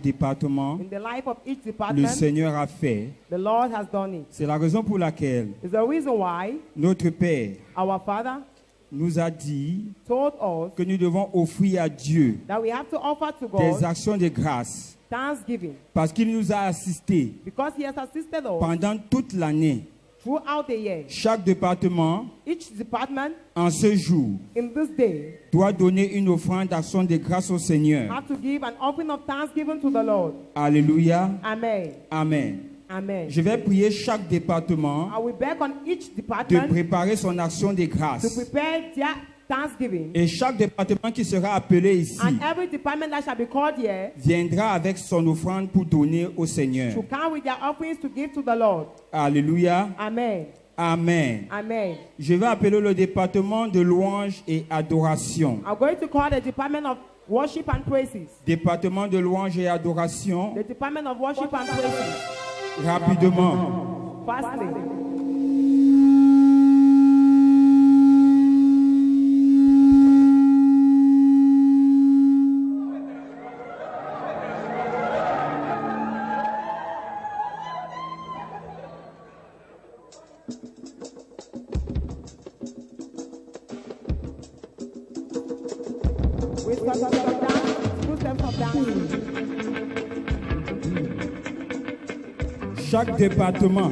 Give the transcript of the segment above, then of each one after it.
département, in the life of each le department, Seigneur a fait. the Lord has done it. C'est la raison pour laquelle It's the reason why notre Père our Father nous a dit told us que nous devons offrir à Dieu that we have to offer to des God actions de grâce thanksgiving parce qu'il nous a assistés because He has assisted us pendant toute l'année. throughout the year. Chaque département, Each department en ce jour, in this day doit donner une offrande d'action de grâce au Seigneur. have to give an offering of thanksgiving to the Lord. Alléluia. Amen. Amen. Amen. Je vais prier chaque département I will beg on each de department préparer son action de to grâce. prepare their thanksgiving. Et chaque département qui sera appelé ici And every department that shall be called here viendra avec son offrande pour donner au Seigneur. to come with their offerings to give to the Lord. Alléluia. Amen. Amen. Amen. Je vais appeler le département de louange et adoration. I'm going to call the department of worship and praises. Département de louange et adoration. The department of worship and praises. Rapidement. Firstly, with steps of dance, two steps of dancing. Chaque département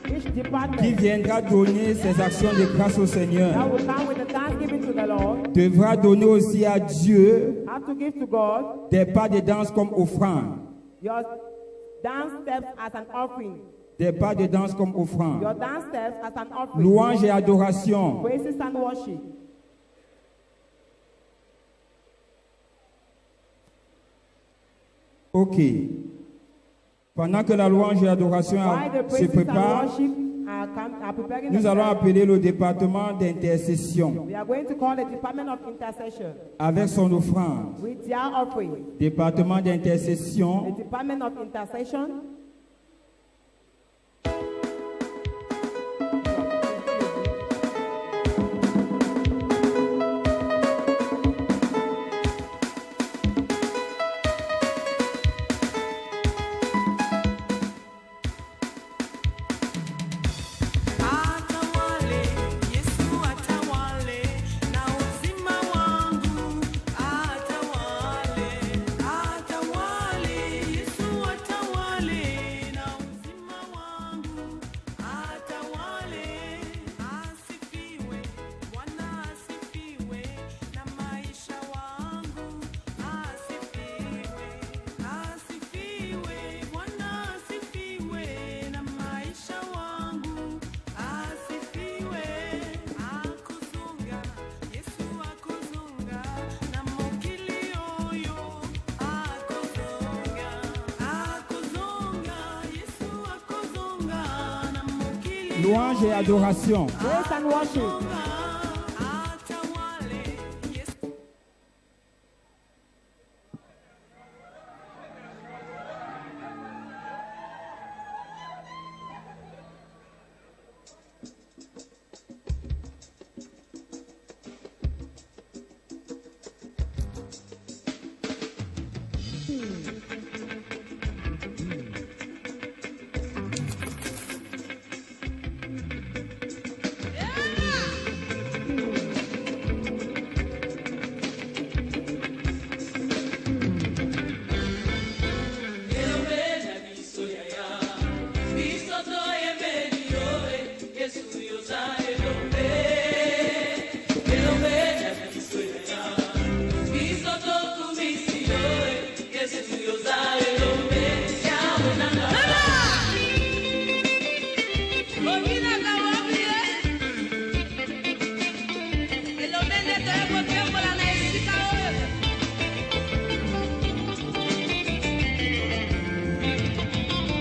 Each qui department viendra donner ses actions de grâce au that Seigneur will come with the thanksgiving to the Lord devra donner aussi à Dieu have to give to God des pas de danse comme offrande. your dance steps as an offering. Des pas de danse comme Your offrande. dance steps as an offering. Louange et adoration. Praises and worship. Ok. Pendant que la louange et l'adoration While the se praises and préparent, worship are preparing nous allons themselves, appeler le département d'intercession we are going to call the department of intercession avec son offrande. with their offering. Département The d'intercession, department of intercession. Atawale, Yesu atawale, na uzima wangu. Atawale, atawale, Yesu atawale, na uzima wangu. Atawale, asifiwe, Bwana asifiwe, na maisha wangu. Asifiwe, asifiwe, Bwana asifiwe, na maisha wangu. Asifiwe, akuzunga, Yesu akuzunga, na mokili oyo. Akuzunga, akuzunga, Yesu akuzunga, na mokili louange et adoration. Praise and worship. atawale, Yesu.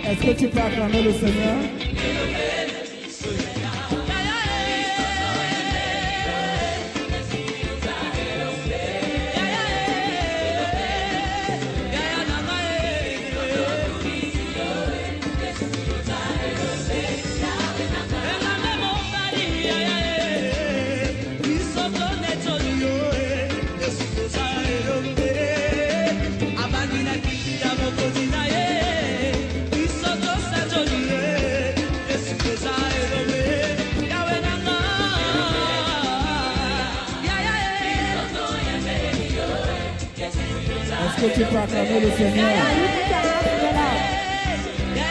Est-ce que tu peux acclamer le Seigneur? Abandina que tu peux acclamer le Seigneur? You put your hands together.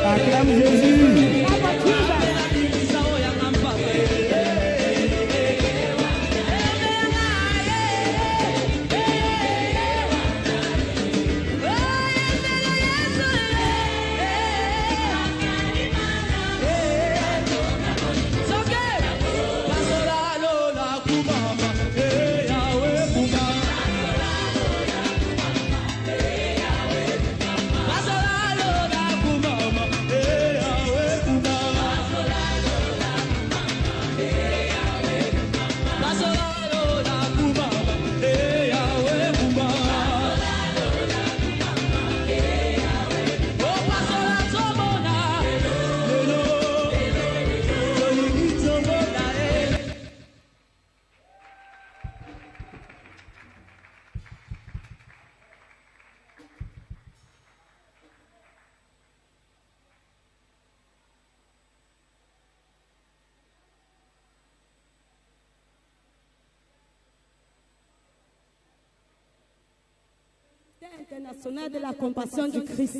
Acclame Jésus. International de la compassion du Christ.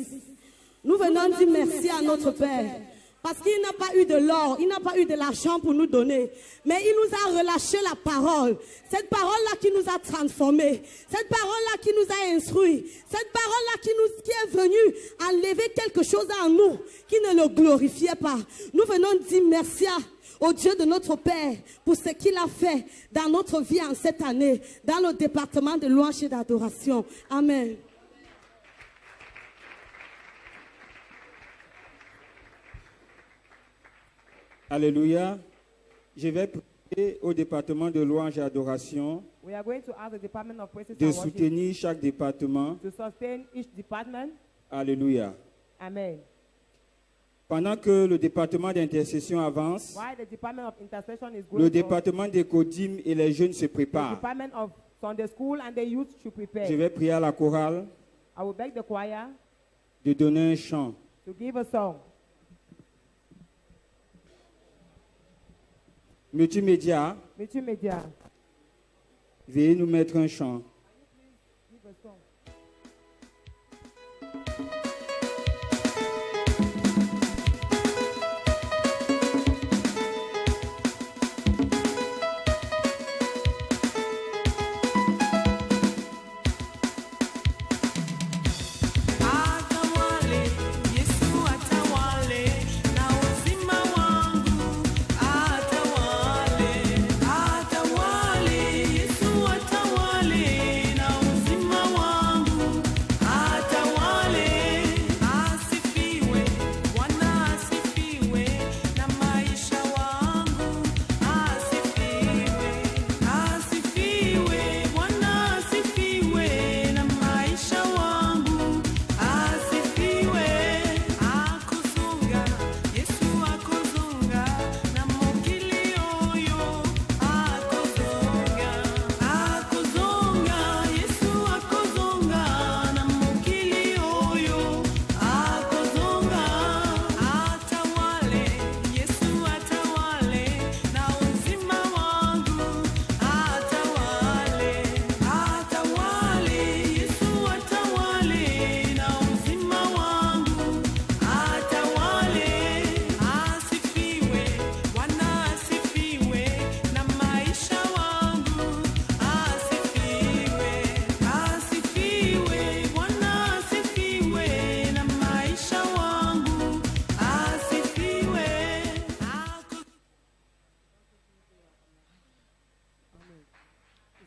Nous venons dire merci à notre Père. Parce qu'il n'a pas eu de l'or, il n'a pas eu de l'argent pour nous donner. Mais il nous a relâché la parole. Cette parole-là qui nous a transformés. Cette parole-là qui nous a instruits. Cette parole-là qui est venue enlever quelque chose en nous qui ne le glorifiait pas. Nous venons dire merci au Dieu de notre Père pour ce qu'il a fait dans notre vie en cette année, dans le département de louange et d'adoration. Amen. Alléluia. Je vais prier au département de louange et adoration We are going to ask the Department of Praises de and Worship soutenir chaque département. to sustain each department. Alléluia. Amen. Pendant que le département d'intercession avance, While the Department of Intercession is le going on, département des CODIM et les jeunes se the préparent. Department of Sunday School and the youth should prepare. Je vais prier à la chorale I will beg the choir de donner un chant. to give a song. Multimédia, Multimedia, veuillez nous mettre un chant. give a song. Atawale, Yesu atawale, na uzima wangu. Atawale, atawale, Yesu atawale.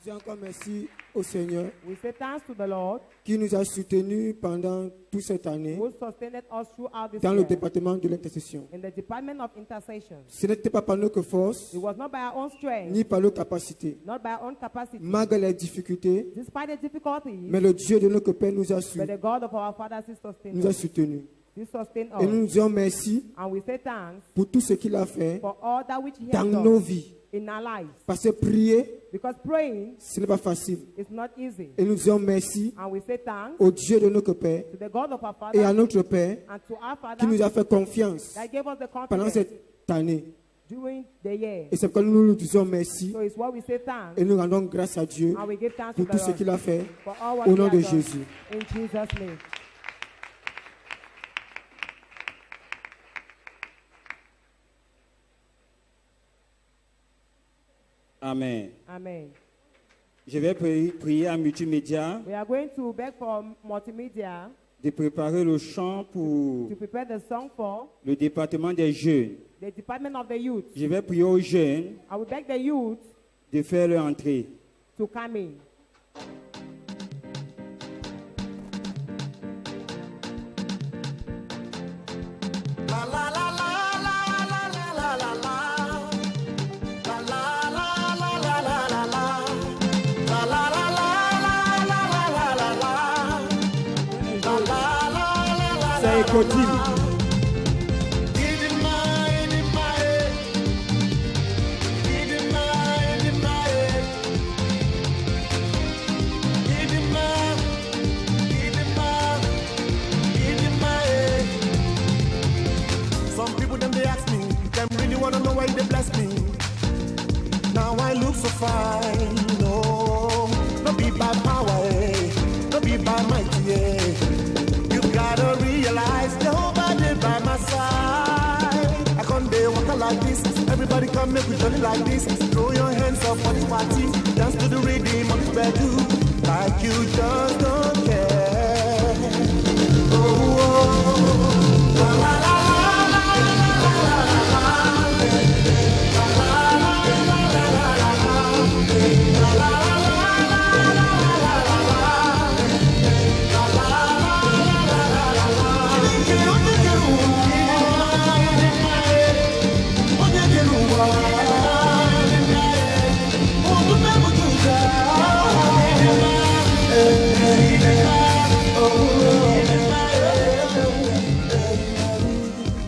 disons encore merci au Seigneur We say thanks to the Lord qui nous a soutenus pendant toute cette année who sustained us throughout this dans le year département de l'intercession. in the department of intercession. Ce n'était pas par notre force, It was not by our own strength, ni par nos capacités, not by our own capacity, malgré les difficultés, despite the difficulties, mais le Dieu de notre Père nous a, but the God of our fathers is sustained nous a us. soutenus. He sustained Et nous us. nous disons merci And we say thanks pour tout ce qu'il a fait for all that which He dans has nos done vies. in our lives. Parce que prier, Because praying ce n'est pas facile. is not easy. Et nous disons merci And we say thanks au Dieu de notre Père to the God of our et à fathers notre Père and to our qui nous Father a fait confiance that gave us the pendant confidence cette année. during the year. Et c'est pourquoi nous nous disons merci So it's what we say thanks et nous rendons grâce à Dieu and we give thanks pour to tout the ce Lord qu'il a fait for all what au He nom has de done. Jésus. In Jesus' name. Amen. Amen. Je vais prier à Multimédia We are going to beg for multimedia de préparer le chant pour to prepare the song for le département des jeunes. the Department of the Youth. Je vais prier aux jeunes I will beg the youth de faire leur entrée. to come in. C'est Écoteam. Some people them they ask me, them really wanna know why they bless me. Now I look so fine, no, no be by power, no be by might, yeah. You gotta realize nobody by my side. I can't be walking like this. Everybody come make we jolly like this. Throw your hands up for the party, dance to the rhythm of the bedroom, like you just don't care. Oh, oh. La, la, la.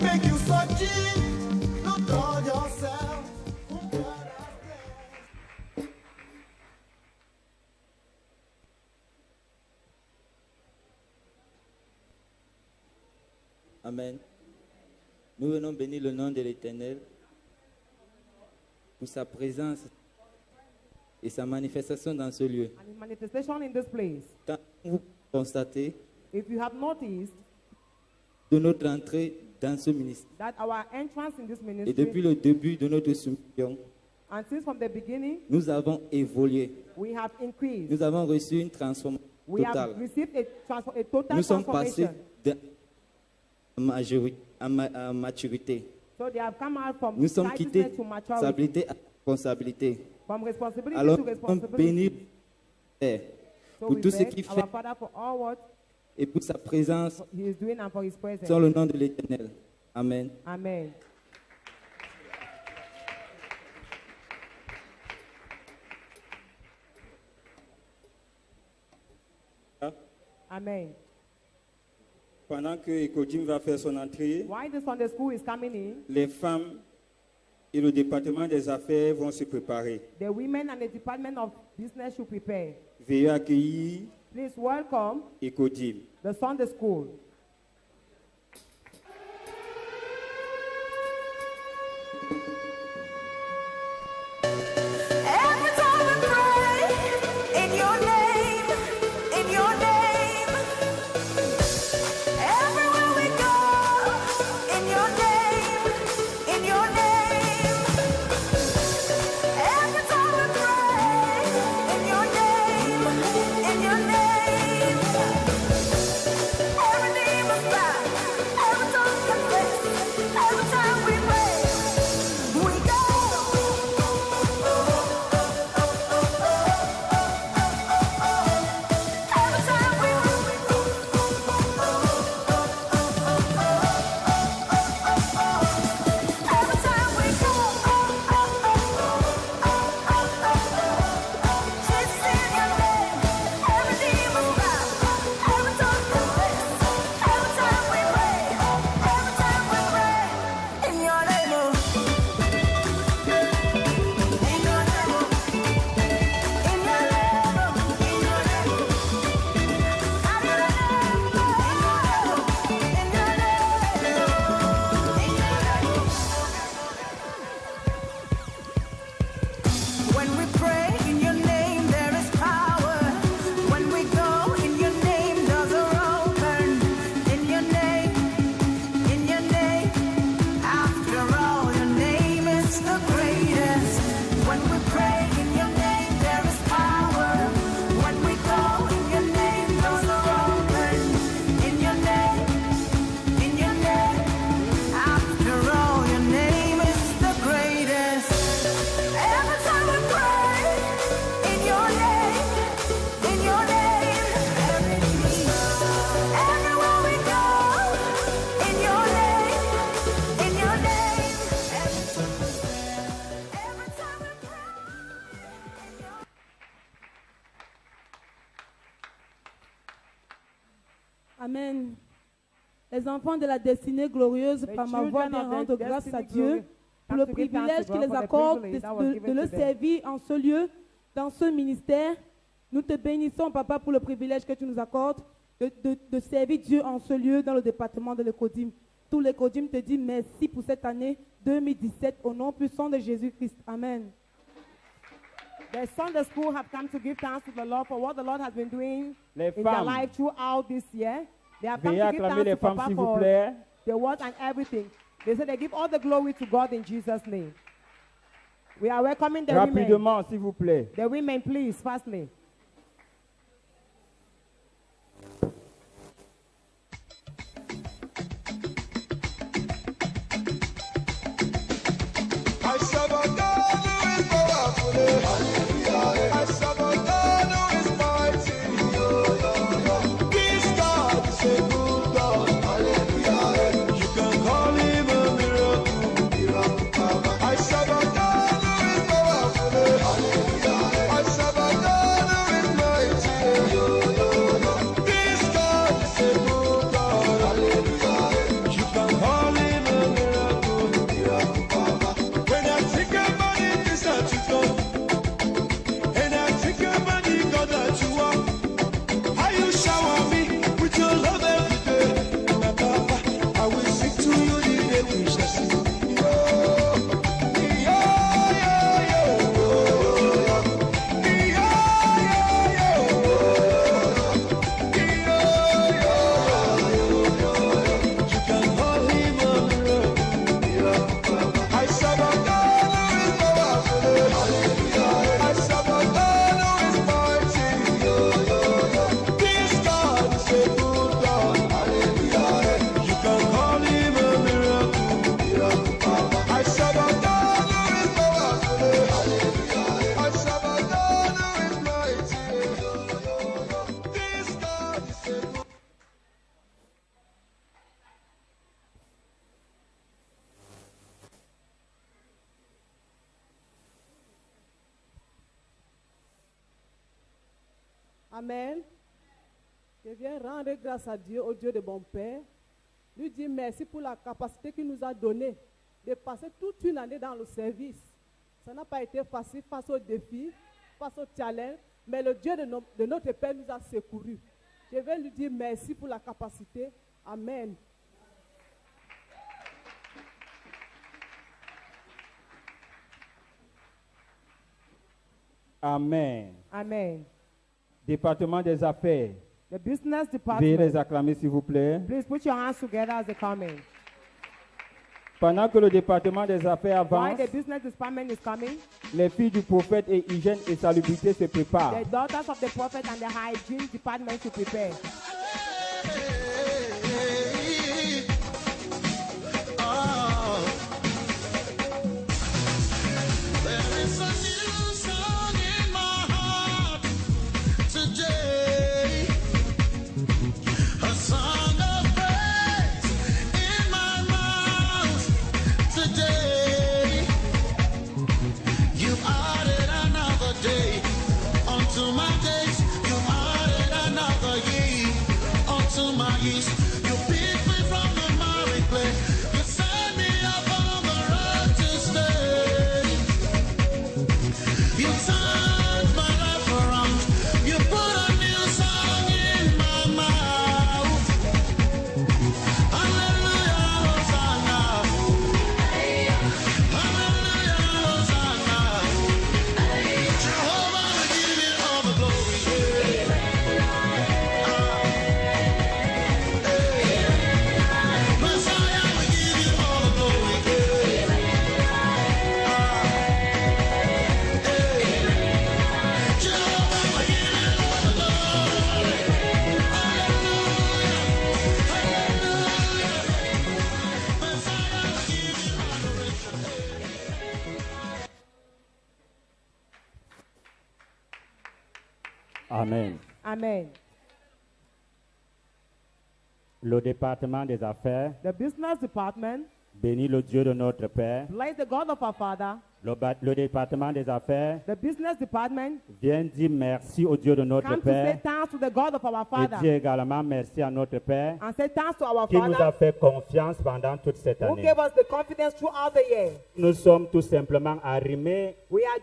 Make you so cheap, don't call yourself. Amen. Nous venons bénir le nom de l'Éternel pour sa présence et sa manifestation dans ce lieu. And His manifestation in this place. Quand vous constatez If you have noticed de notre entrée dans ce ministère that our entrance in this et ministry, depuis le début de notre soumission, and since from the beginning, nous avons évolué. we have increased. Nous avons reçu une transformation We have totale. received a total Nous sommes passés transformation. à maturité. So they have come out from Nous sommes quittés righteousness to de maturity, responsabilité à responsabilité. from responsibility Alors, to nous sommes responsibility. bénis Père, So pour we tout ce beg qu'il our fait Father for all what et pour sa présence He is doing and for His presence. dans le nom de l'Éternel. Amen. Amen. Amen. Pendant que Écoteam va faire son entrée, While the Sunday school is coming in, les femmes et le département des affaires vont se préparer. the women and the Department of Business should prepare. Veuillez accueillir Please welcome Écoteam. the Sunday school. Every time we pray in your name, in your name. Everywhere we go, in your name, in your name. Every time we pray in your name, in your name. Every knee must bow, every tongue confess. Every time we pray. Les enfants de la destinée glorieuse, The par ma voix, children viennent of the rendre grâce à destiny Dieu glory pour come le to give thanks privilège to qu'il God les for the accorde privilege that was de given le to them. servir en ce lieu, dans ce ministère. Nous te bénissons, Papa, pour le privilège que tu nous accordes de servir Dieu en ce lieu dans le département de l'Écodim. Tout l'Écodim te dit merci pour cette année 2017 au nom puissant de Jésus-Christ. Amen. The Sunday school have come to give thanks to the Lord for what the Lord has been doing Les in their femmes, life throughout this year. They have come veuillez to give acclamer thanks les to femmes, Papa s'il vous for plaît. their work and everything. They say they give all the glory to God in Jesus' name. We are welcoming the women. Rapidement, s'il vous plaît. The women, please, fastly. I serve a God who is powerful. I serve a God who is mighty. This God is a good God. You can call him a miracle. I serve a God who is powerful. I serve a God who is mighty. This God is a good God. You can call him a miracle. When I think about it, it's not you go. And I think about it, God, that you are. How you shower me with your love every day. I will sing to you the day we shall see. You can call him a miracle. I serve a God who is powerful. I serve a God who is mighty. This God is a good God. You can call him a miracle. I serve a God who is powerful. I serve a God who is mighty. This God is a good Amen. Je viens rendre grâce à Dieu, au Dieu de mon Père. Lui dire merci pour la capacité qu'il nous a donnée de passer toute une année dans le service. Ça n'a pas été facile face aux défis, face aux challenges, mais le Dieu de notre Père nous a secourus. Je vais lui dire merci pour la capacité. Amen. Amen. Amen. Département des affaires. The business Veuillez les department. acclamer, s'il vous plaît. Please put your hands together as they come in. Pendant que le département des affaires While avance, the business department is coming, les filles du prophète et hygiène et salubrité se préparent. the daughters of the prophet and the hygiene department to prepare. There is a new song in my heart today, a song of praise in my mouth today. You added another day unto my days. You added another year unto my years. You picked me from the miry clay. You set me up on the road to stay. You turned my life around. You put a new song in my mouth. Hallelujah, Hosanna. Hallelujah, Hosanna. Jehovah, we give you all the glory. Messiah, we give you all the glory. Jehovah, we give you all the glory. Hallelujah, hallelujah. Messiah, we give you adoration. Amen. Amen. Le département des affaires, The business department, Bénis le Dieu de notre Père. Bless the God of our Father. Le département des affaires The business department. vient dire merci au Dieu de notre Come to say Père. thanks to the God of our Et Father. dire également merci à notre Père And say thanks to our qui nous a Father fait confiance pendant toute cette who année. gave us the confidence throughout the year. Nous sommes tout simplement arrimés We have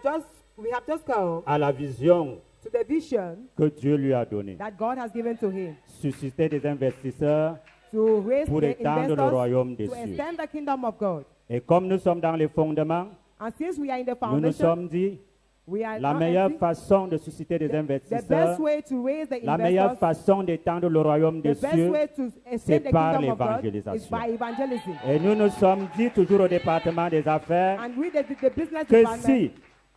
just come à la vision to the vision que Dieu lui a donnée. that God has given to him Susciter des investisseurs to raise pour the étendre le royaume investors des to cieux. extend the kingdom of God. Et comme nous sommes dans les fondements, And since we are in the nous nous foundation, sommes dit we are la not meilleure empty. façon de susciter des The investisseurs, best way to raise the la meilleure investors, façon d'étendre le royaume the des best cieux, way to c'est extend the par kingdom of God is l'évangélisation. by evangelism. Et nous nous sommes dit toujours au département des affaires And we, the business que department, si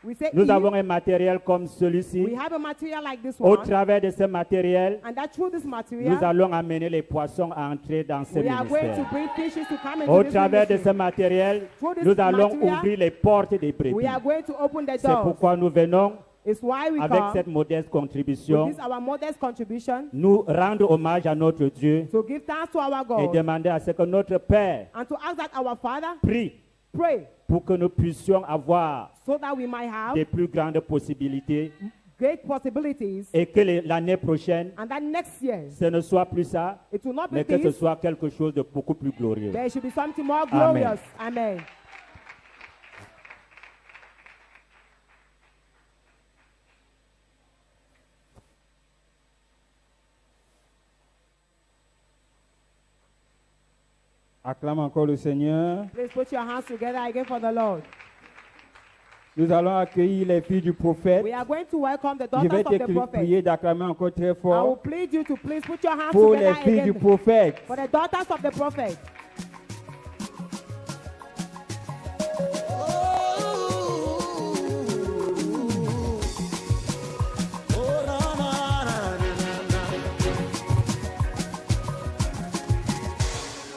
we say nous if avons un matériel comme we celui-ci, have a material like this au one, travers de ce matériel, and that through this nous material, allons amener les poissons à entrer dans ce we are going to ministère. bring fishes to come into Au this travers de ministry. ce matériel, Through this nous allons material, ouvrir les portes des We brebis. are going to open the C'est doors. pourquoi nous venons, It's why we avec come cette modeste with contribution, this our modest contribution nous rendre hommage à notre Dieu to give thanks to our et God demander à ce que notre Père and to ask that our Father prie pray pour que nous puissions avoir so that we might have des plus grandes possibilités great possibilities, et que l'année prochaine, and that next year ce ne soit plus ça, it will not be mais que ce this, soit quelque chose de beaucoup plus glorieux. there should be something more Amen. glorious. Amen. Acclame encore le Seigneur. Please put your hands together again for the Lord. Nous allons accueillir les filles du prophète. We are going to welcome the Je vais daughters of the te prophet. prier d'acclamer encore très I will fort plead you to please put your hands pour les together filles du again prophète. for the daughters of the prophet.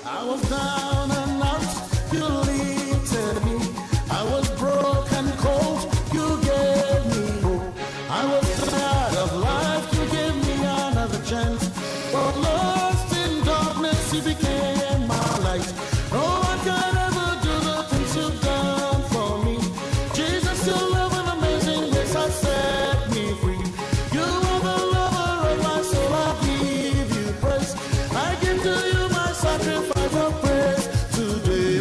I was down and out, you lifted me. I was broken, cold, you gave me hope. I was tired of life, you gave me another chance. But lost in darkness, you became my light. No one can ever do the things you've done for me. Jesus, your love and amazing grace has set me free. You are the lover of my soul, I give you praise. I give to you my sacrifice of praise today.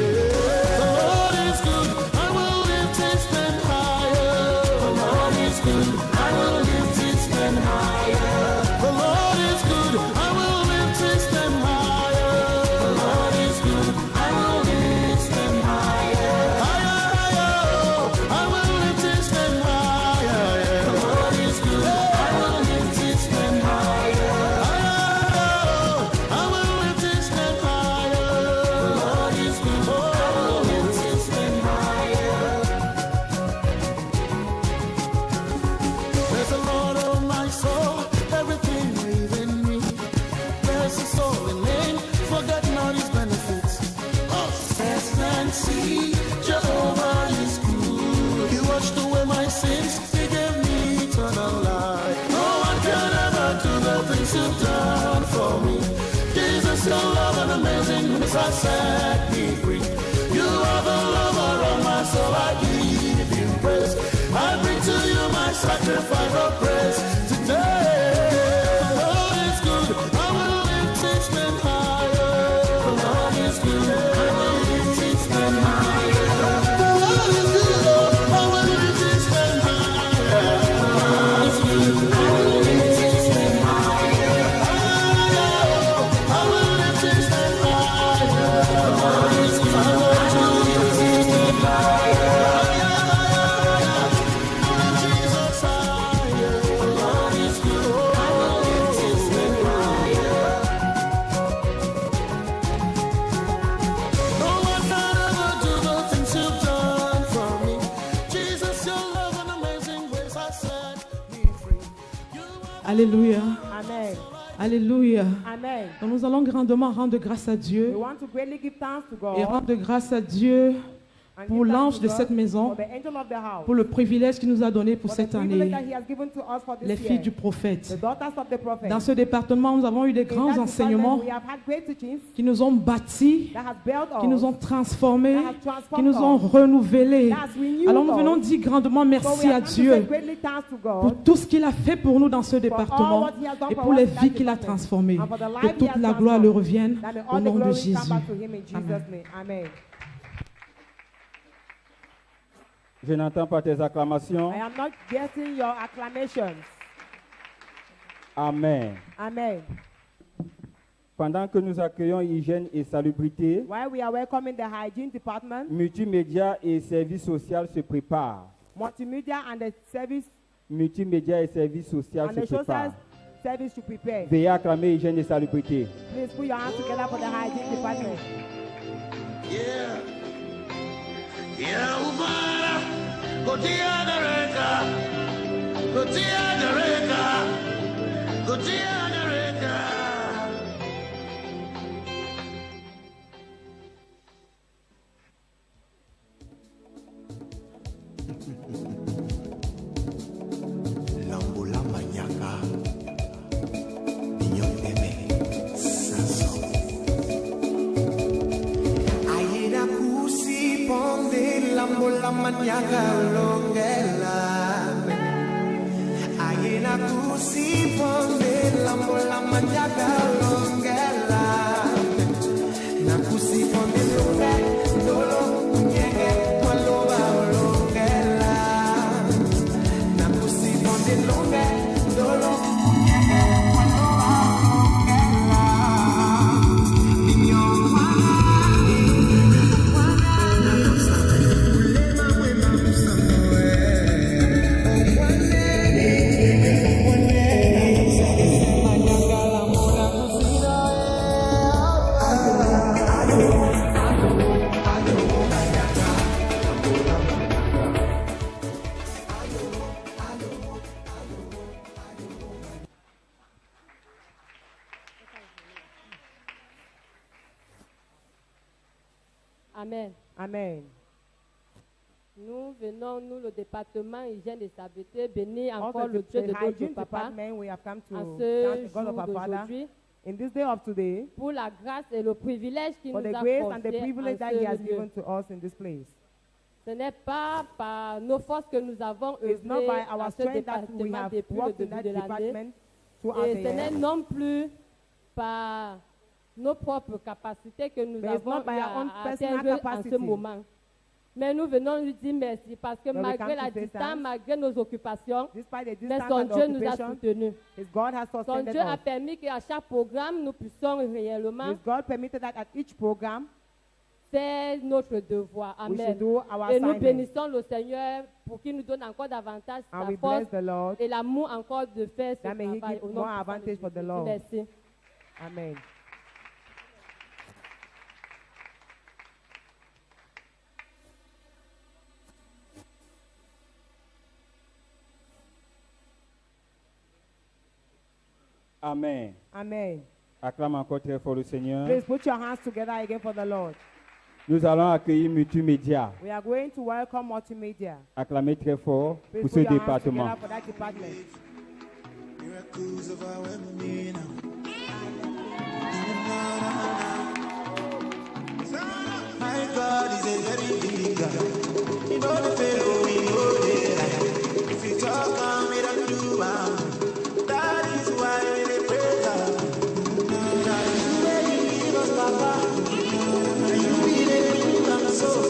The Lord is good, I will lift his name higher. The Lord is good, I will lift his name higher. The Lord is good, I will lift his name higher. The Lord is good, I will lift his name higher. Higher, higher, I will lift his name higher. The Lord is good, I will lift his name higher. Higher, I will lift his name higher. The Lord is good, I will lift his name higher. There's a Lord of my soul, everything within me. Bless his holy name, forget not his benefits. Oh, test and see, Jehovah is good. He washed away my sins, he gave me eternal life. No one can ever do the things you've done for me. Jesus, your love and amazing grace has set me free. You are the lover of my soul, I give you praise. I bring to you my sacrifice of praise today. The Lord is good, I will lift his name higher. The Lord is good, I will lift his name higher. The Lord is good, I will lift his name higher. The Lord is good, I will lift his name higher. I will lift his name higher. The Lord is good, I will lift his name higher. Jesus higher. The Lord is good, I will lift his name higher. No one can ever do the things you've done for me. Jesus, your love and amazing grace has set me free. Alléluia. Amen. Alléluia. Amen. Donc nous allons grandement rendre grâce à We Dieu want to greatly give thanks to et God rendre grâce à Dieu And pour give thanks l'ange to de God cette maison, for the angel of the house, pour le privilège qu'il nous a donné pour for cette the privilege année. that he has given to us for this Les year. filles du prophète. The daughters of the prophet. Dans ce département, nous avons eu des In grands that enseignements department, we have had great teachings qui nous ont bâtis, that has built us, qui nous ont transformés, that have transformed qui nous ont us, renouvelés. that has renewed Alors nous venons us. dire grandement So we merci have à come to say Dieu greatly thanks to God pour tout ce qu'il a fait pour nous dans ce for all département what he has done et for pour us les in that vies qu'il a department. transformées. And for the life Que he toute has la gloire transformed. lui revienne That may au all the nom de glory Jésus. come back to him in Jesus' Amen. name. Amen. Je n'entends pas tes acclamations. I am not getting your acclamations. Amen. Amen. Pendant que nous accueillons hygiène et salubrité, While we are welcoming the hygiene department, multimédia et services sociaux se préparent. multimedia and the service Multimédia et services sociaux and se the social préparent. service to prepare. Veuillez acclamer hygiène et salubrité. Please put your hands together for the hygiene department. Yeah. Yeah, Umara. Gotia the Reka. Gotia the Reka. Gotia the Reka. Lambola Manyaka. Mignon Bébé. Sanson. Aina kusi ponde lambola Manyaka longela. Aina kusi ponde lambola Manyaka longela. Na kusi ponde longe dolo nyenge waloba longela. Na kusi ponde longe dolo nyenge waloba longela. Mignon Amen. Amen. Nous venons, nous, le département hygiène et salubrité, bénir encore Also, le Dieu the de notre hygiene papa department, we have come to en ce thank the God jour of our Father d'aujourd'hui in this day of today pour la grâce et le privilège qu'il for nous the a grace and the accordé privilege en that ce He has lieu. given to us in this place. Ce n'est pas par nos forces que nous avons It's not œuvré by dans our ce strength that we département have depuis le worked in début that de l'année. department throughout Et the ce n'est year. non plus par nos propres capacités que nous But it's avons not by eu our own à personal atteindre en capacity. ce moment. Mais nous venons lui dire merci parce que But we malgré come la to say distance, thanks. malgré nos occupations, Despite the mais distance son and the Dieu nous a occupation, soutenus. His God has Son sustained Dieu a us. permis qu'à chaque programme, nous puissions réellement His God permitted that at each program, faire notre devoir. we should Amen. do our Et nous assignment. bénissons le Seigneur pour qu'il nous donne encore davantage And la we force bless the Lord. et l'amour encore de faire ce That may He travail. give Au nom more puissant de advantage for the Jésus. Lord. Merci. Amen. Amen. Amen. Acclame encore très fort le Seigneur. Please put your hands together again for the Lord. Nous allons accueillir Multimédia. We are going to welcome multimedia. Acclamez très fort Please pour put ce your hands département. together for that department. Miracles of our women. My God is a very big God. You know the fellow, we know the right. If you talk, I'm it and do that is why we praise God. That is where you give us, Papa. And you be the king of the soul.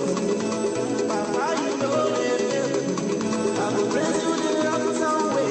Papa, you know the I will praise you the love some way.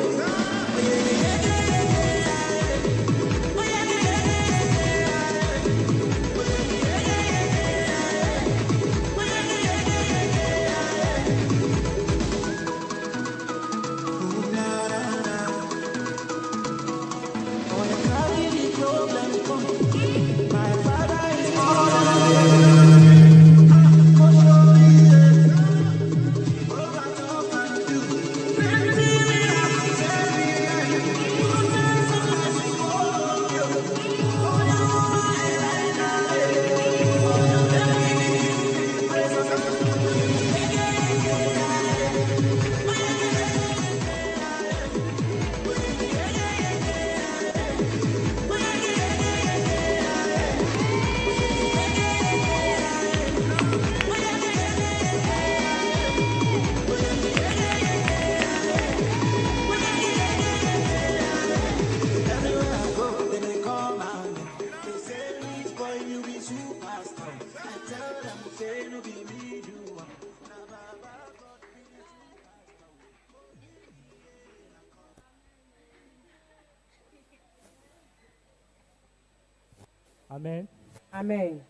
Amen. Amen.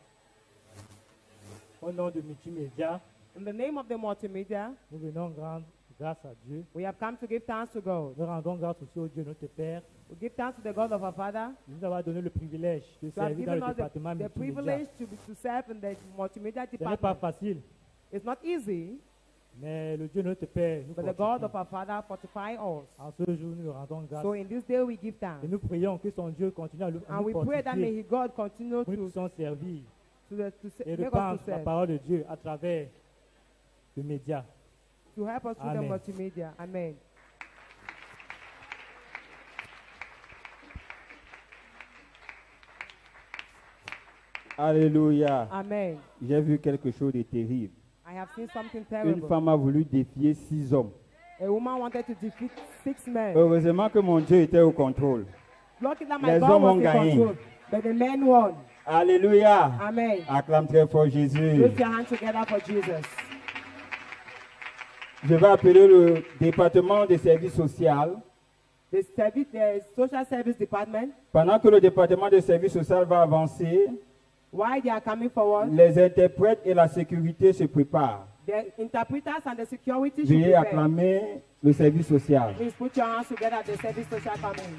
Au nom de Multimédia, In the name of the multimedia, nous venons rendre grâce à Dieu. we have come to give thanks to God. Nous rendons grâce aussi au Dieu notre Père. We give thanks to the God of our Father. Il nous a donné le privilège de To have servir dans given le us département the multimédia. privilege to serve in the multimedia Ce n'est pas department. facile, It's not easy, mais le Dieu notre Père nous but the God of our Father fortify us. En ce jour, nous le rendons grâce. So in this day we give thanks. Et nous prions que son Dieu continue à And nous we pray that may fortifier God continue pour que nous puissions servir to et make us répandre to la serve, parole de Dieu à travers le média. to help us through the Amen. multimedia. Amen. Alléluia. Amen. J'ai vu quelque chose de terrible. I have seen something Une terrible. femme a voulu défier 6 hommes. A woman wanted to defeat 6 men. Heureusement que mon Dieu était au contrôle. Lucky that my Les God hommes was ont in gagné. control, but the men won. Alléluia. Amen. Acclame très fort Jésus. Put your hands together for Jesus. Je vais appeler le département des services sociaux. The social service department, Pendant que le département des services sociaux va avancer, while they are coming forward, les interprètes et la sécurité se préparent. the interpreters and the security should Veuillez prepare. acclamer le service social. Please put your hands together at the service social coming.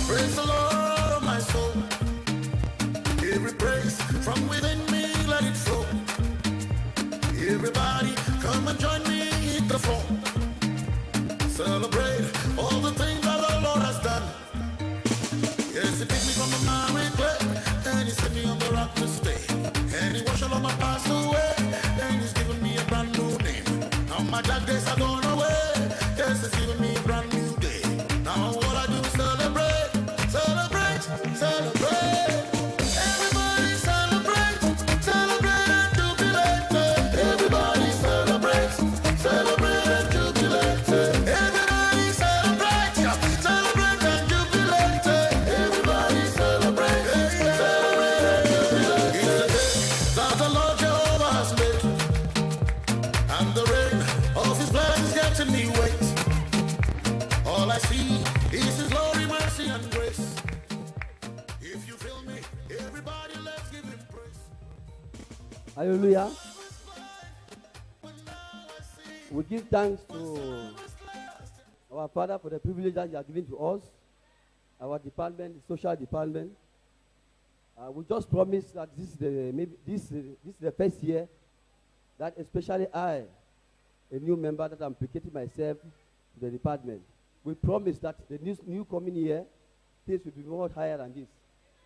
Praise the Lord, oh my soul. Every praise from within me, let it flow. Everybody, come and join me, hit the floor. Celebrate all the things that the Lord has done. Yes, He picked me from a miry clay, and He set me on the rock to stay. And He washed all of my past away, and He's given me a brand new name. Now my dark days are gone away. Yes, He's given me a brand new day. Now all I do is celebrate, celebrate, celebrate. Everybody celebrate, celebrate and jubilate. Everybody celebrate, celebrate and jubilate. Everybody celebrate, celebrate and jubilate. Everybody celebrate, celebrate and jubilate. It's the day that the Lord Jehovah has made, and the rain of His blessings getting me wet. All I see is His glory, mercy, and grace. If you feel me, everybody, let's give Him praise. Hallelujah. We give thanks to our Father for the privilege that He has given to us, our department, the social department. We just promised that this is the first year that especially I, a new member, that I'm applicating myself to the department. We promise that the new coming year, things will be more higher than this.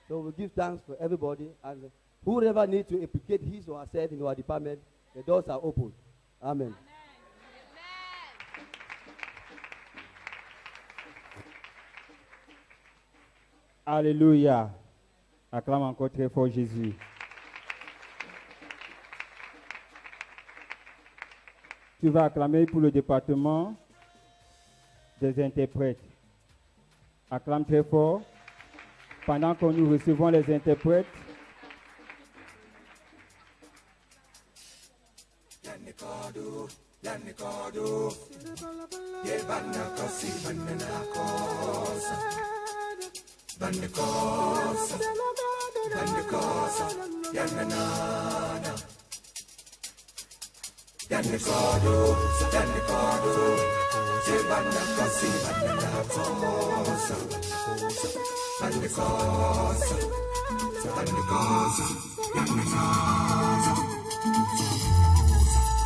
So we give thanks for everybody, and whoever needs to implicate his or herself in our department, the doors are open. Amen. Alléluia. Acclame encore très fort Jésus. Tu vas acclamer pour le département des interprètes. Acclame très fort. Pendant que nous recevons les interprètes,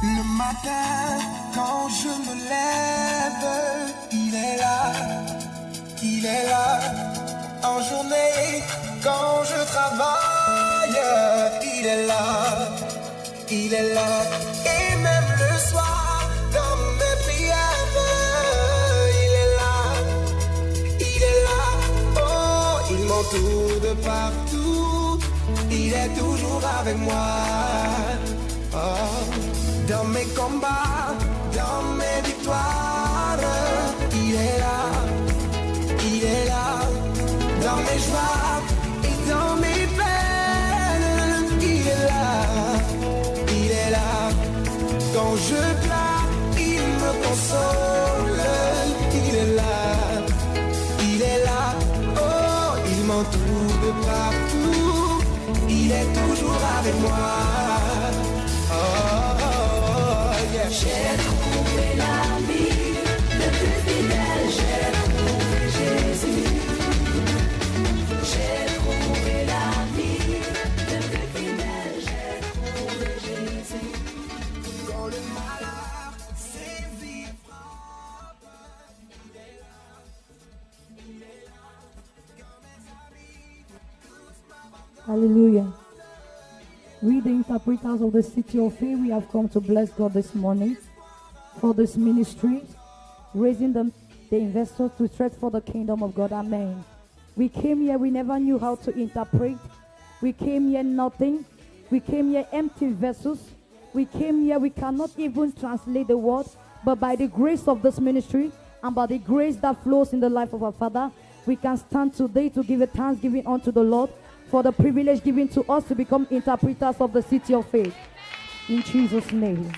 Le matin, quand je me lève, il est là, il est là. En journée, quand je travaille, il est là, il est là. Et même le soir, dans mes prières, est toujours avec moi. Oh, dans mes combats, dans mes victoires, il est là, dans mes joies et dans mes peines, il est là, quand je pleure, il me console, il est là, oh, il m'entoure de partout, il est toujours avec moi. Oh, yeah. J'ai trouvé l'ami le plus fidèle, j'ai trouvé Jésus. J'ai trouvé l'ami le plus fidèle, j'ai trouvé Jésus. Quand le malheur sévit, frappe, il est là, quand mes amis tous m'abandonnent. Hallelujah. We, the interpreters of the City of Faith, we have come to bless God this morning for this ministry, raising the investors to stretch for the kingdom of God. Amen. We came here, we never knew how to interpret. We came here nothing. We came here empty vessels. We came here, we cannot even translate the word, but by the grace of this ministry and by the grace that flows in the life of our Father, we can stand today to give a thanksgiving unto the Lord for the privilege given to us to become interpreters of the City of Faith. In Jesus' name.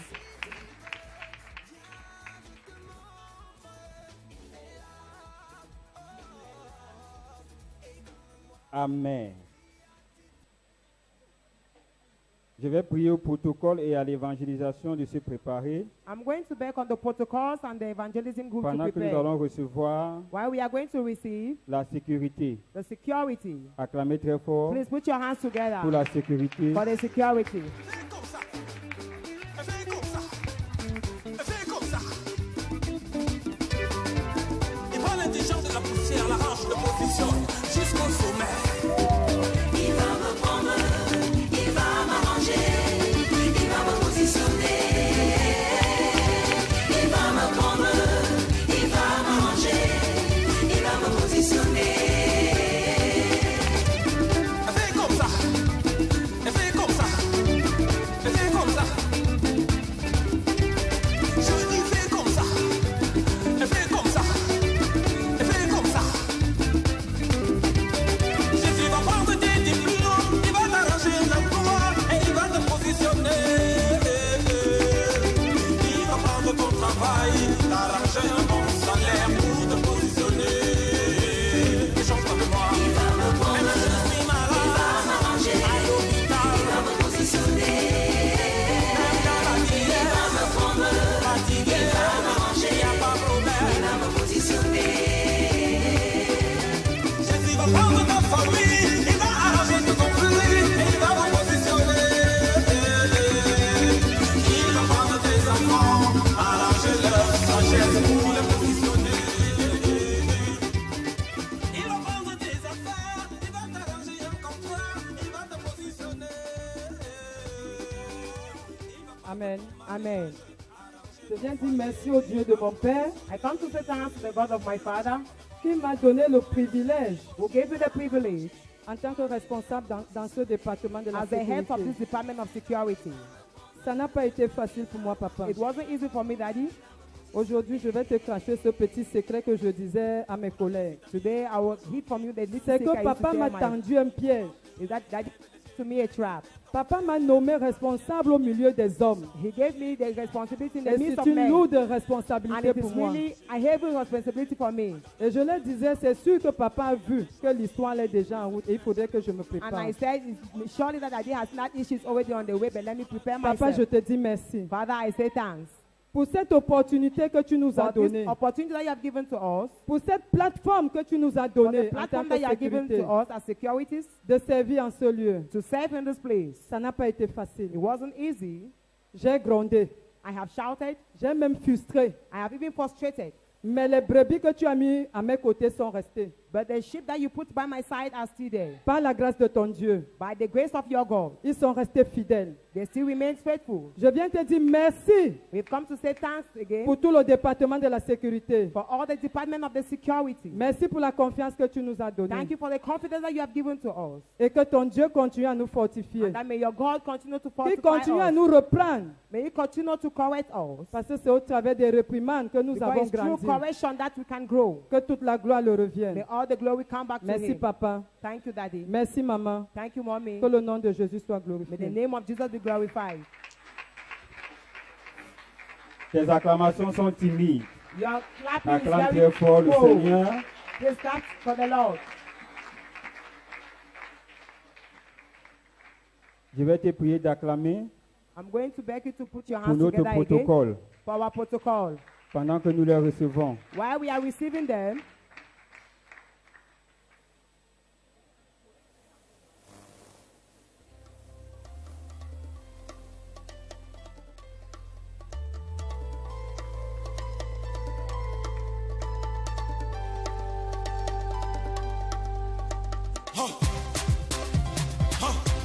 Amen. Je vais prier au protocole et à l'évangélisation de se préparer. I'm going to beg on the protocols and the evangelism group to Pendant que nous prepare. allons recevoir While we are going to receive la sécurité. the security, Acclamez très fort please put your hands together pour la sécurité. for the security. Il prend l'intelligence de la poussière, l'arrange, le positionne jusqu'au sommet. Il va me prendre, il va m'arranger, il va me positionner. Il va me prendre, il va m'arranger, il va me positionner. Fais comme ça, fais comme ça, fais comme ça. Je dis fais comme ça, fais comme ça. Fais comme ça. Jésus va prendre tes diplômes, il va t'arranger l'emploi et il va te positionner. Il va prendre ton travail, t'arranger un bon salaire pour te positionner. Ne change pas de moi. Il va me prendre, même si je suis malade, il va m'arranger à l'hôpital, il va me positionner. Même dans la vie, il va me prendre, fatigué, il va m'arranger, il n'y a pas de problème, il va me positionner. Jésus va prendre ta famille, il va arranger tout ton conflit et il va vous positionner. Il va prendre tes enfants, arranger leur sagesse pour les positionner. Il va prendre tes affaires, il va t'arranger un contrat, il va te positionner. Amen. Amen. Je viens dire merci au Dieu de mon Père I come to say thanks to the God of my Father qui m'a donné le privilège who gave me the privilege en tant que responsable dans ce département de la as the head of sécurité. this department of security. Ça n'a pas été facile pour moi, papa. It wasn't easy for me, Daddy. Aujourd'hui, je vais te cracher ce petit secret que je disais à mes collègues. Today I will heed from you the little C'est secret que I used to papa m'a tell my- tendu un piège. Is that Daddy to me a trap? Papa m'a nommé responsable au milieu des hommes. He gave me the responsibility in the Et midst c'est of une men. lourde And responsabilité it pour is moi. really a heavy responsibility for me. Et je leur disais, c'est sûr que papa a vu que l'histoire est déjà en route et il faudrait que je me And prépare. I said, surely that Daddy has not issues already on the way, but let me prepare Papa, myself. je te dis merci. Father, I say thanks. Pour cette opportunité que tu nous as For this donnée. opportunity that you have given to us, Pour cette plateforme que tu nous as for the donnée en tant platform que that you have given sécurité. to us as securities, De servir en ce lieu. to serve in this place. Ça n'a pas été facile. It wasn't easy. J'ai grondé. I have shouted. J'ai même frustré. I have even frustrated. Mais les brebis que tu as mis à mes côtés sont restées. But the sheep that you put by my side are still there. Par la grâce de ton Dieu, By the grace of your God, ils sont restés fidèles. they still remain faithful. Je viens te dire merci We've come to say thanks again pour tout le département de la sécurité. for all the department of the security. Merci pour la confiance que tu nous as donnée. Thank you for the confidence that you have given to us. Et que ton Dieu continue à nous fortifier. And that may your God continue to Qu'il fortify continue à us. nous reprendre. May He continue to correct us. Parce que c'est au travers des réprimandes que nous Because avons it's through grandi. correction that we can grow. Que toute la gloire le May revienne. all the glory come back to Merci Him. papa. Thank you, Daddy. Merci maman. Thank you, Mommy. Que le nom de Jésus soit May the glorifié. name of Jesus be glorified. Tes acclamations sont timides. Your clapping Acclame is très very fort le bold. Seigneur. Please clap for the Lord. Je vais te prier d'acclamer I'm going to beg you to put your pour hands notre together again protocole for our protocol. pendant que nous les recevons. While we are receiving them,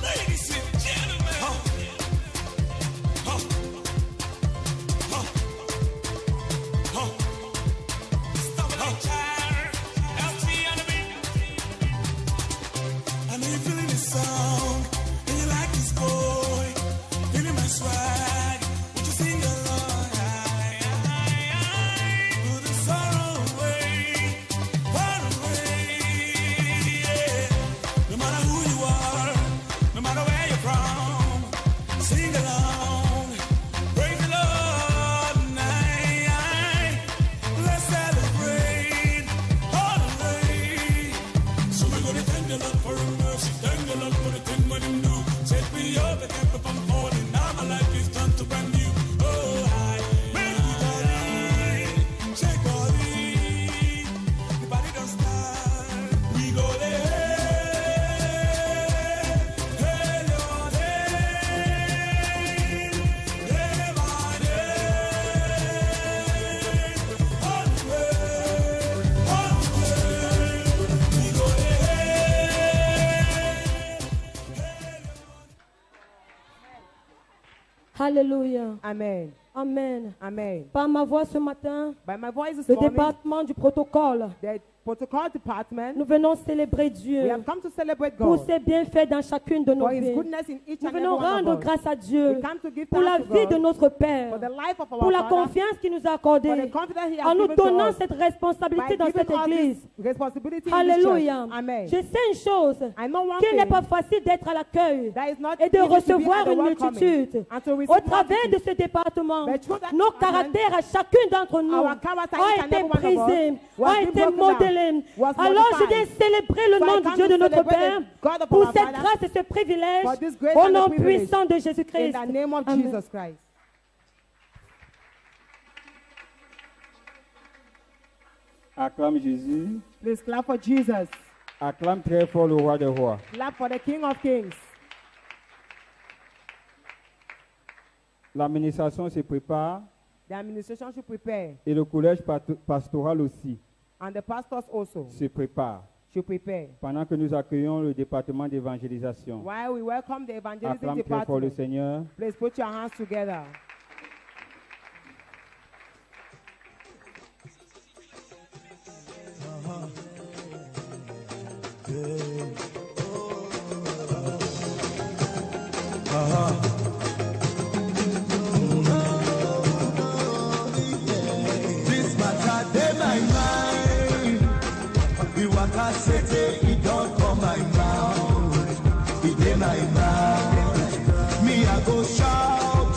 Ladies and gentlemen, stop it, child. LT on the beat. I know you're feeling this song, and you like this boy, feeling my swag. Would you sing along? Put the sorrow away, far away. Yeah. No matter who you are, no matter where you're from, sing along, praise the Lord tonight. Let's celebrate all the way. So we're gonna thank the Lord for His mercy, thank the Lord for the thing what He do. Set me up and kept me from falling. Now my life is turned to brand new. Oh, I make me body, shake body, the body don't start. We go there. Alléluia. Amen. Amen. Amen. Par ma voix ce matin, By my voice this le morning, département du protocole, the protocol department, nous venons célébrer we Dieu have come to celebrate pour God ses bienfaits dans chacune de nos for His vies. goodness in each Nous and venons every one rendre of us. grâce à Dieu We come to give pour la thanks to vie God, de notre Père, for the life of our pour la Father, confiance qu'il nous a for accordée, the confidence He has en nous given to donnant us, cette responsabilité by dans giving cette us église. this responsibility in this Alléluia. church. Amen. Je sais une chose, I know one qu'il n'est thing, pas facile d'être à l'accueil that is not et de easy to be recevoir at the une welcoming multitude. and to receive Au travers de multitude. ce département, But through that nos department, caractères à chacun d'entre nous our character, ont each and été every one of us, brisés, was ont being été broken down, modélés. was Alors je modified. viens célébrer le So I nom come du Dieu to de notre celebrate Père the God of pour our cette Father, grâce et ce privilège for this grace au and the nom privilege. puissant de In Jésus-Christ. the name of Amen. Jesus Christ. Acclame Jésus. Please clap for Jesus. Acclame très fort le roi des rois. Clap for the King of Kings. L'administration se prépare The administration should prepare, et le collège pastoral aussi and the pastors also se prépare. should prepare. Pendant que nous accueillons le département d'évangélisation. While we welcome the evangelism Acclame très fort le department, Seigneur. please put your hands together. This matter dey my mind. The waka say it don't come my mouth. It dey my mouth. Me I go shout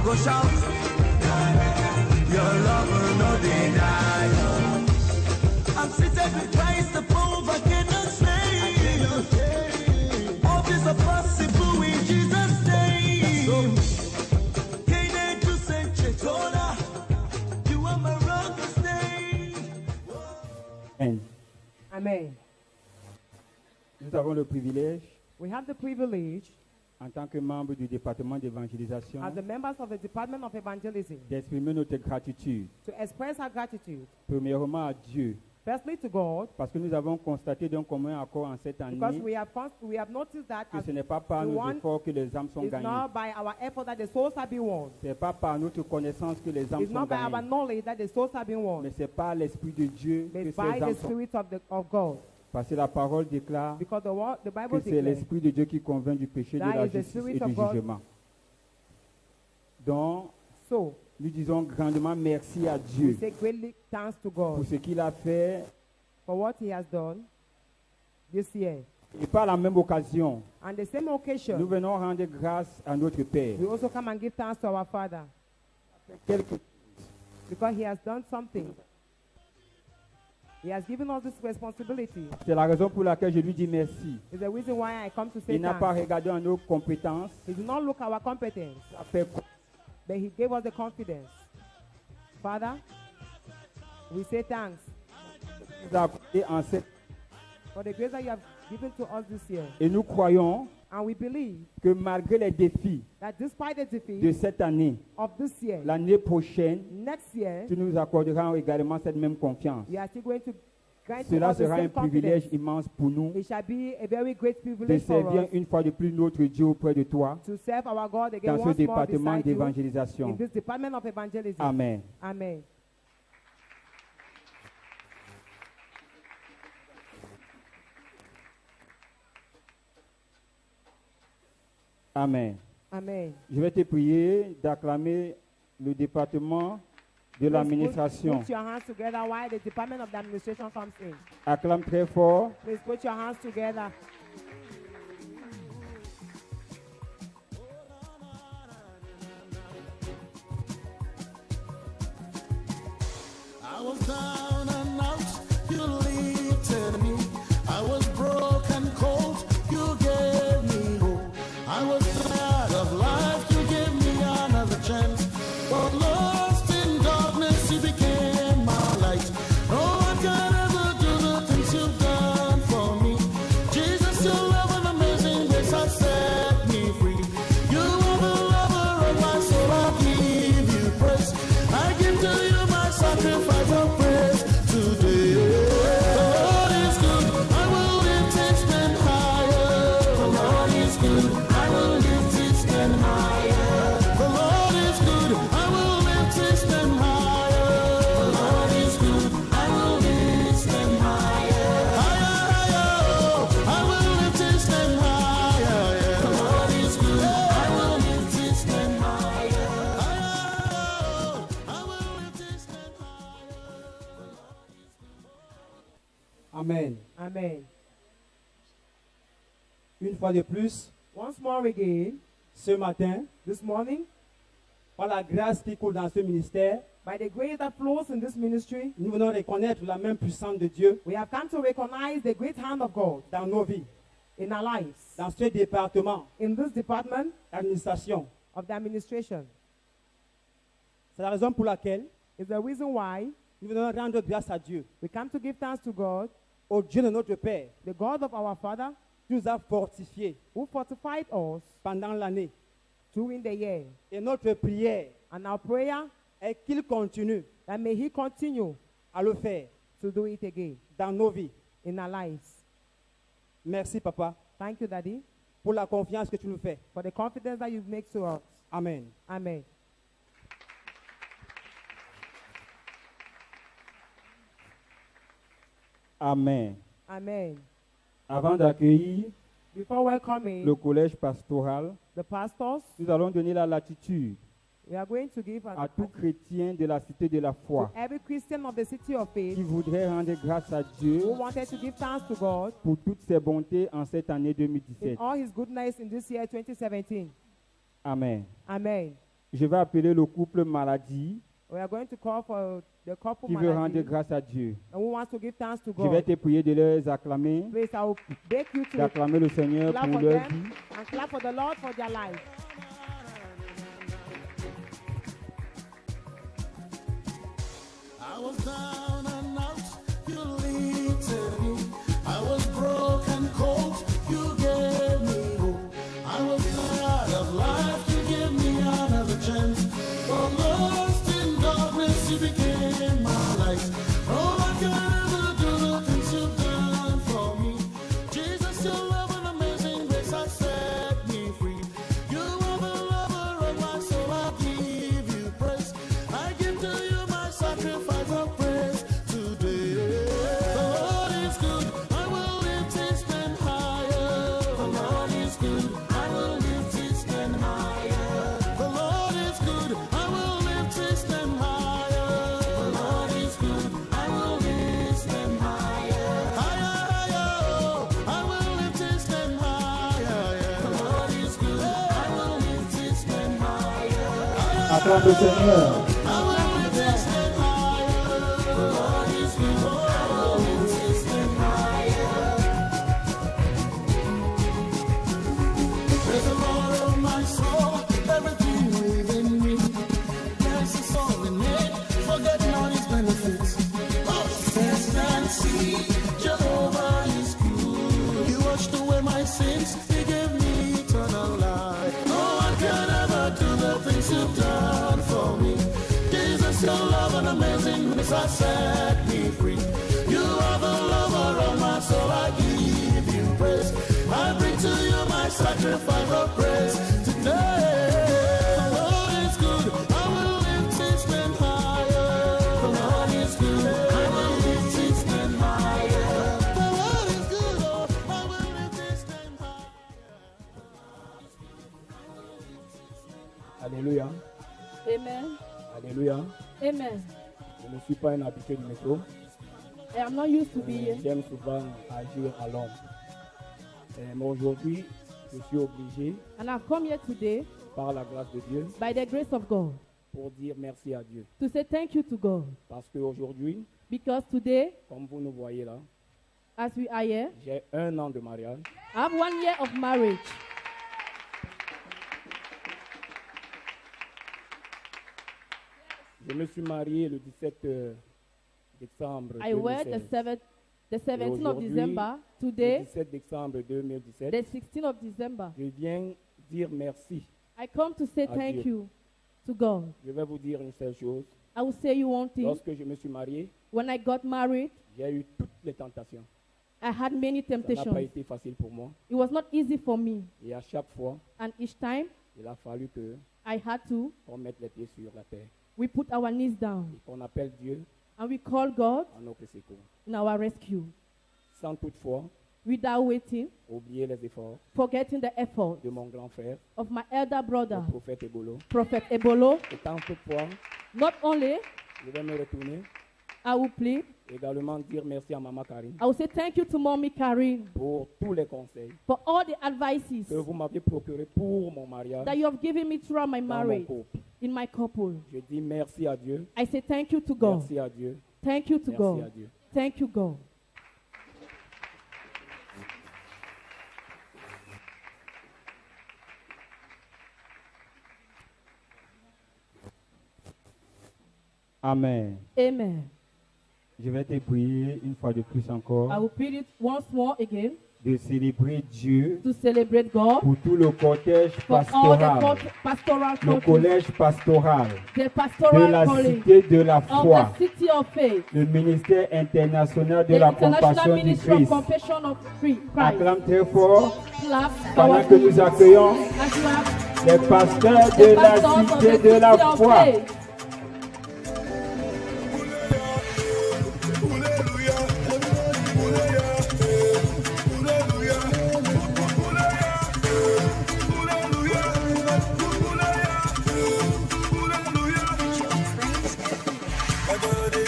go shout. Your love will not deny. I'm seated with Christ above, I cannot say. All things are possible in Jesus' name. Canaan to Saint Chetola, you are my rock to stay. Amen. Amen. Nous avons le privilège, We have the privilege, en tant que membre du département d'évangélisation, as the members of the Department of Evangelism, d'exprimer notre gratitude, to express our gratitude, premièrement à Dieu, firstly to God, parce que nous avons constaté d'un commun accord en cette année because we have noticed that que as ce n'est pas par the nos one efforts que les âmes sont it's gagnées. not by our effort that the souls have been won. Ce n'est pas par notre connaissance que les âmes It's sont not by our gagnées. knowledge that the souls have been won, Mais c'est par l'Esprit de Dieu but que by ces the âmes sont. Spirit of God. Parce que la parole déclare Because the Bible que c'est declares l'Esprit de Dieu qui convainc du péché, de that la is the justice Spirit et of du God. jugement. Donc, So, nous disons grandement merci à we Dieu say greatly thanks to pour God ce qu'il a fait. for what He has done this year. Et par la même occasion, On the same occasion, nous venons rendre grâce à notre Père. we also come and give thanks to our Father because He has done something. He has given us this responsibility. C'est la raison pour laquelle je lui dis merci. It's the reason why I come to say Il n'a pas thanks. regardé en nos compétences, He did not look our competence, il a fait but He gave us the confidence. Father, we say thanks nous a accordé en cette. for the grace that You have given to us this year. Et nous croyons And we believe que malgré les défis that despite the de defeat cette année, of this year, l'année prochaine, next year, tu nous accorderas également cette même confiance. we are still going to grant to Cela us the sera un same confidence. privilège immense pour nous It shall be a very great de privilege for servir us une fois de plus notre Dieu auprès de toi to serve our God again dans ce once more département beside you in d'évangélisation. this department of evangelism. Amen. Amen. Amen. Amen. Je vais te prier d'acclamer le département de l'administration. Put your hands together while the department of the administration comes in. Acclame très fort. Please put your hands together. I was down and out, you lifted me. I was broken cold, you gave me hope. I was tired of life, you gave me another chance. But lost in darkness, you became my light. No one can ever do the things you've done for me. Jesus, your love and amazing grace has set me free. You are the lover of my soul, I give you praise. I give to you my sacrifice of praise today. The Lord is good, I will lift His name higher. The Lord is good, I will lift His name higher. The Lord is good, I will lift His name higher. The Lord is good, I will lift His name higher. Higher, higher, oh, I will lift His name higher. Yeah. The Lord is good, I will lift His name higher. Higher, oh, I will lift His name higher. Amen. Amen. Une fois de plus, Once more again, ce matin, this morning, par la grâce qui coule dans ce ministère, by the grace that flows in this ministry, nous venons reconnaître la main puissante de Dieu we have come to recognize the great hand of God dans nos vies, in our lives, dans ce département in this department d'administration. of the administration. C'est la raison pour laquelle It's the reason why nous venons rendre grâce à Dieu, we come to give thanks to God, au Dieu de notre Père, the God of our Father, qui nous a fortifiés who fortified us pendant l'année. during the year. Et notre prière And our prayer est qu'il continue that may He continue à le faire to do it again dans nos vies. in our lives. Merci, Papa, Thank you, Daddy, pour la confiance que tu nous fais. for the confidence that you make to us. Amen. Amen. Amen. Amen. Avant d'accueillir Before welcoming le collège pastoral, the pastors, nous allons donner la latitude we are going to give à tout chrétien de la cité de la foi to every Christian of the city of faith qui voudrait rendre grâce à who Dieu wanted to give thanks to God pour toutes ses bontés en cette année in 2017. all His goodness in this year 2017. Amen. Amen. Je vais appeler le couple maladie We are going to call for the couple qui veut rendre Maladi, grâce à Dieu. and who wants to give thanks to Je vais God. te prier de les acclamer, Please, I will beg you to d'acclamer le Seigneur clap pour for leur them vie. and clap for the Lord for their life. I was down and out, you lifted me. I was broken, cold, you gave me hope. I was tired of life, you gave me another chance. For lost in darkness, you became my light. Oh, I can never do the things you've done for me. Jesus, your love and amazing grace has set me free. You are the lover of my soul, I give you praise. I give to you my sacrifice of praise today. The Lord is good, I will lift his name higher. The Lord is good, I will lift his name higher. The Lord is good, I will lift his name higher. The Lord is good, I will lift his name higher. Higher, higher, I will lift his name higher. The Lord is good, I will lift his name higher. Acclame le Seigneur. There's a Lord of my soul, everything within me. There's a song in it, forget not his benefits. Oh, taste and see, Jehovah is good. He washed away my sins, he gave me eternal life. No one can ever do the things you've done for me. Jesus, your love and amazing grace has set me free. You are the lover of my soul, I give you praise. I bring to you my sacrifice of praise today. The Lord is good, I will lift his name higher. The Lord is good, I will lift his name higher. The Lord is good, oh, I will lift his name higher. Alléluia. Amen. Alléluia. Amen. Je ne suis pas un habitué du métro. I am not used to be here. J'aime souvent agir à l'ombre. Mais aujourd'hui, je suis obligé, And I've come here today, par la grâce de Dieu, by the grace of God, pour dire merci à Dieu. to say thank you to God. Parce qu'aujourd'hui, Because today, comme vous nous voyez là, as we are here, j'ai 1 an de mariage. I have 1 year of marriage. Je me suis marié le 17 décembre I wear 2016. the 17th of Aujourd'hui, December. le Today, 17 décembre 2017, the 16th of December. je viens dire merci. I come to say à thank Dieu. you to God. Je vais vous dire une seule chose. I will say you one thing. Lorsque je me suis marié, When I got married, j'ai eu toutes les tentations. I had many Ça n'a pas temptations. été facile pour moi. It was not easy for me. Et à chaque fois, And each time, il a fallu que I had to, qu'on mette les pieds sur la terre we put our knees down et qu'on appelle Dieu and we call God à notre secours. in our rescue. Sans toutefois Without waiting, oublier les efforts forgetting the effort de mon grand frère, of my elder brother, le prophète Ebolo. Prophet Ebolo. Et tant toutefois, Not only je vais me retourner I will plead, également dire merci à Maman Karine I will say thank you to Mommy Karim pour tous les conseils for all the advices que vous m'avez procurés pour mon mariage that you have given me throughout my dans mon marriage, couple. in my couple. Je dis merci à Dieu. I say thank you to God. Merci à Dieu. Thank you to Merci à God. Dieu. Thank you, God. Amen. Amen. Je vais te prier une fois de plus encore I will plead it once more again de célébrer Dieu to celebrate God pour tout le cortège for all the pastoral, pastoral le culture, collège pastoral the de pastoral la calling cité de la of foi, the city of faith, le ministère international de the la international compassion du ministry of Christ. compassion of Christ. Acclame très fort Clap pendant que nous accueillons as you have les pasteurs the de la pastors of cité the de la city of foi. faith.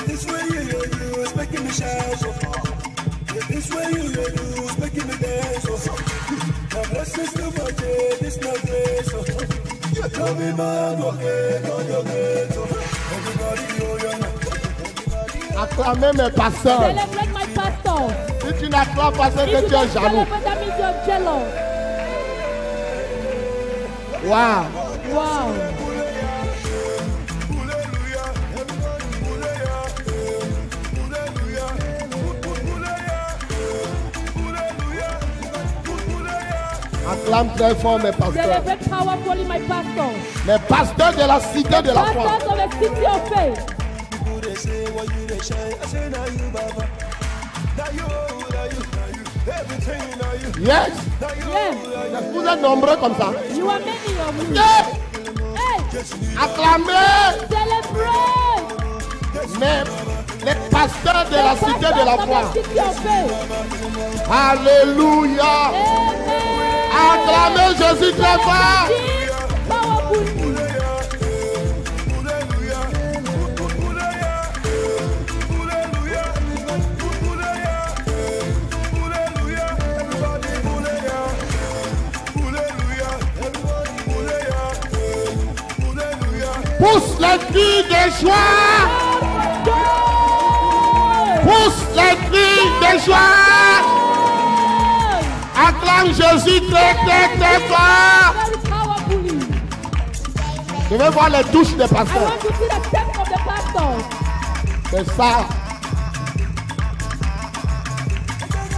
This way you is making me shout. This way you is making me dance. My blessings to my day, this my grace. Acclamez mes pasteurs. Celebrate my pastor. Si tu n'acclames pas, c'est If que you tu es don't jaloux. celebrate, that means you're jealous. Wow. Wow. Acclame très fort mes pasteurs. Celebrate powerfully my pastor. Les pasteurs de la cité de la foi. Pastors of the city of faith. Yes. Yes. Vous êtes nombreux comme ça. You are many of you. Yeah. Hey. Acclamez Celebrate. les pasteurs de la cité de la foi. Pastors of the city of faith. Alléluia. Amen. Acclamez Jésus très fort. Powerfully. Pousse les cris de joie. Pousse les cris de joie. Acclame Jésus très très très fort. Je veux voir les touches des I pasteurs. want to see the steps of the pastors. C'est ça.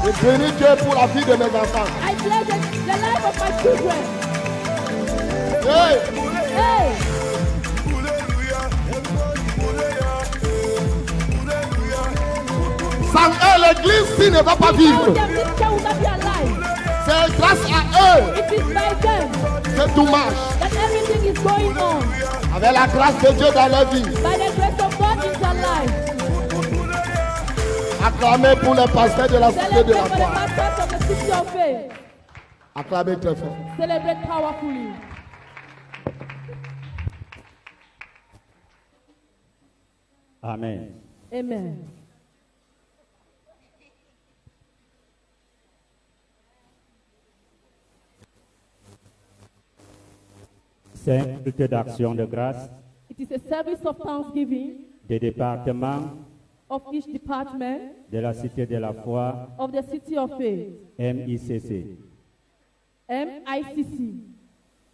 Je bénis Dieu pour la vie de mes enfants. I bless the life of my children. Hey. Hey. Sans eux, l'église ici ne va pas vivre. C'est grâce à eux. It is by them C'est dommage. that everything is going on. Avec la grâce de Dieu dans leur vie. By the grace of God in their life. Acclamez pour les pasteurs de la cité de Celebrate la for the foi. pastors of the city of faith. Acclamez très fort. Celebrate powerfully. Amen. Amen. C'est un culte d'action de grâce It is a service of thanksgiving des départements of each department de la Cité de la Foi, of the city of faith. MICC. MICC.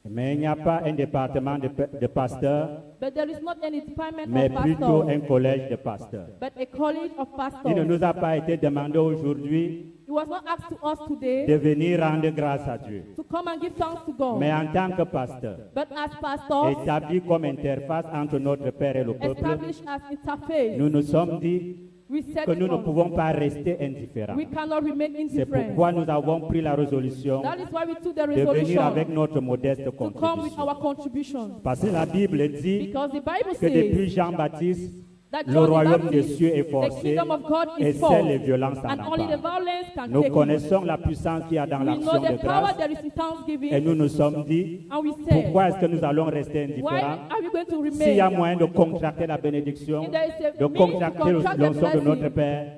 Mais il n'y a pas un département de pasteurs, But there is not any department mais of plutôt pastors, un collège de pasteurs. but a college of Il ne pastors. nous a pas été demandé aujourd'hui It was not asked to us today de venir rendre grâce à Dieu. to come and give thanks to God. Mais en tant que pasteur, But as pastors, établi comme interface entre notre Père et le peuple, established as interface, nous nous sommes dit we said que nous ne once, pouvons pas rester indifférents. we cannot remain C'est indifferent. pourquoi nous avons pris la résolution That is why we took the de venir resolution avec notre modeste to come with contribution. our contribution. Parce que la Bible dit Because the Bible que depuis says Jean-Baptiste, that le John the royaume des Baptist, cieux est the forcé kingdom of God et is c'est false, les violences en and only the emparent. violence can Nous take connaissons it. la puissance qu'il y a dans We know l'action de the power grâce there is in thanksgiving, et nous nous sommes dit, and we said, pourquoi est-ce que nous allons rester why indifférents? are we going to S'il y a remain? moyen de contracter la bénédiction, If there is a de means to contracter contract the l'onction de blessing, notre Père,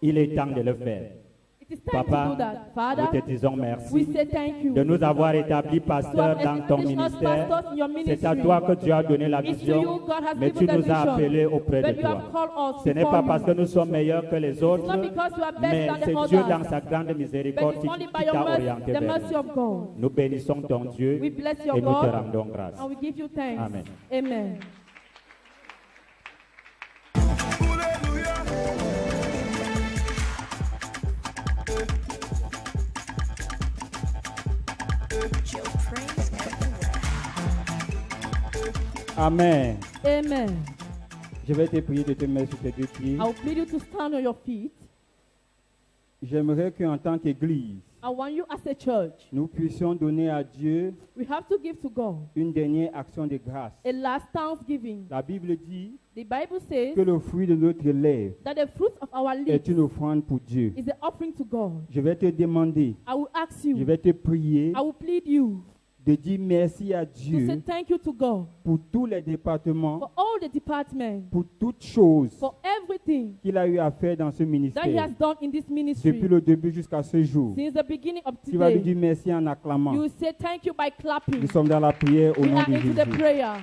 il est temps de le faire. it is time to do Papa, that. Father, nous te disons we merci say thank you de nous avoir établis to pasteurs have dans ton established us ministère. pastors in your C'est à ministry. toi que tu as donné la It's to vision, you God has mais tu given the nous as vision. appelés auprès de But you toi. have called us Ce n'est before pas you. parce que nous sommes meilleurs que les It's autres, not because you are better mais than the c'est others, Dieu dans sa grande but miséricorde it's qui only by qui your t'a mercy, orienté the vers mercy nous. of God. Nous bénissons ton Dieu We bless your et nous te God, rendons grâce. and we give you thanks. Amen. Amen. Amen. Amen. Je vais te prier de te mettre sur tes deux pieds. I will plead you to stand on your feet. J'aimerais qu'en tant qu'Église, I want you as a church, nous puissions donner à Dieu we have to give to God une dernière action de grâce. a last thanksgiving. La Bible dit The Bible says que le fruit de notre lèvre that the fruit of our est lips une offrande pour Dieu. is the offering to God. Je vais te demander, I will ask je you, vais te prier I will plead you de dire merci à to say Dieu thank you to God pour tous les départements, for all the departments, pour toutes choses for everything qu'il a eu à faire dans ce that He ministère, has done in this depuis ministry. le début jusqu'à ce jour. Since the beginning of Tu vas lui today, dire merci en acclamant. you say thank you by clapping. Nous sommes dans la prière au We nom are de into the Jésus. prayer.